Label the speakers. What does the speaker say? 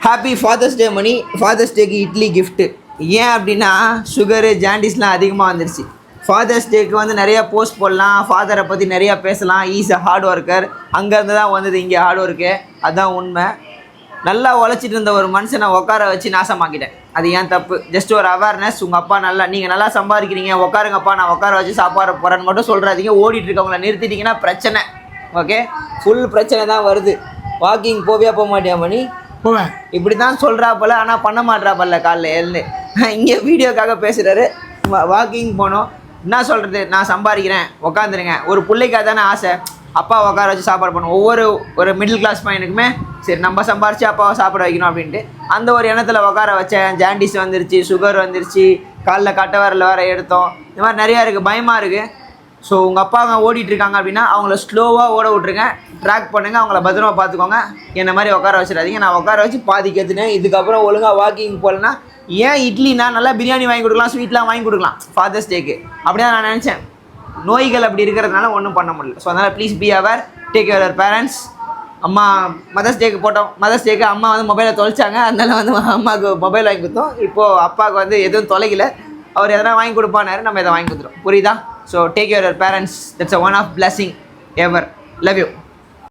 Speaker 1: Happy father's டே மணி. Fathers டேக்கு idli gift. ஏன் அப்படின்னா sugar ஜாண்டிஸ்லாம் அதிகமாக வந்துருச்சு. ஃபாதர்ஸ் டேக்கு வந்து நிறையா போஸ்ட் போடலாம், ஃபாதரை பற்றி நிறையா பேசலாம். Is a hard worker. அங்கேருந்து தான் வந்தது இங்கே ஹார்ட் ஒர்க்கு. அதுதான் உண்மை. நல்லா உழைச்சிட்டு இருந்த ஒரு மனுஷனை உட்கார வச்சு நாசமாக்கிட்டேன். அது ஏன் தப்பு? ஜஸ்ட் ஒரு அவேர்னஸ். உங்கள் அப்பா நீங்கள் நல்லா சம்பாதிக்கிறீங்க, உட்காருங்கப்பா, நான் உட்கார வச்சு சாப்பாடு போகிறேன்னு மட்டும் சொல்கிறாதீங்க. ஓடிட்டு இருக்கவங்கள நிறுத்திட்டிங்கன்னா பிரச்சனை. ஓகே, ஃபுல் பிரச்சனை தான் வருது. வாக்கிங் போவியா போக மாட்டியா மணி?
Speaker 2: போவேன்.
Speaker 1: இப்படி தான் சொல்கிறாப்பல, ஆனால் பண்ண மாட்றாப்பல்ல. காலைல எழுந்து இங்கே வீடியோக்காக பேசுகிறாரு. வாக்கிங் போனோம். என்ன சொல்கிறது, நான் சம்பாதிக்கிறேன், உட்காந்துருங்க. ஒரு பிள்ளைக்காக தானே ஆசை, அப்பா உட்கார வச்சு சாப்பாடு பண்ணணும். ஒரு மிடில் கிளாஸ் பையனுக்குமே சரி நம்ம சம்பாரித்து அப்பாவை சாப்பிட வைக்கணும் அப்படின்ட்டு அந்த ஒரு எண்ணத்தில் உட்கார வச்சேன். ஜாண்டிஸ் வந்துருச்சு, சுகர் வந்துருச்சு, காலில் கட்டை வரல வேறு எடுத்தோம். இந்த மாதிரி நிறையா இருக்குது, பயமாக இருக்குது. ஸோ உங்கள் அப்பா அவங்க ஓடிட்டுருக்காங்க அப்படின்னா அவங்கள ஸ்லோவாக ஓட விட்ருங்க, ட்ராக் பண்ணுங்கள், அவங்கள பத்திரமா பார்த்துக்கோங்க. என்ன மாதிரி உட்கார வச்சிடாதீங்க. நான் உட்கார வச்சு பாதிக்கு ஏற்றுனேன். இதுக்கப்புறம் ஒழுங்காக வாக்கிங் போகலன்னா ஏன் இட்லினா நல்லா பிரியாணி வாங்கி கொடுக்கலாம், ஸ்வீட்லாம் வாங்கி கொடுக்கலாம் ஃபாதர்ஸ் டேக்கு. அப்படி தான் நான் நினச்சேன். நோய்கள் அப்படி இருக்கிறதுனால ஒன்றும் பண்ண முடியல. ஸோ அதனால் please be aware, take care your parents. அம்மா மதர்ஸ் டேக்கு போட்டோம். மதர்ஸ் டேக்கு அம்மா வந்து மொபைலை தொலைச்சாங்க, அதனால வந்து அம்மாவுக்கு மொபைல் வாங்கி கொடுத்தோம். இப்போது அப்பாவுக்கு வந்து எதுவும் தொலைக்கல, அவர் எதனா வாங்கி கொடுப்பானாரு, நம்ம எதை வாங்கி கொடுத்துரும். புரியுதா? So take care your parents. That's a one of blessing ever. Love you.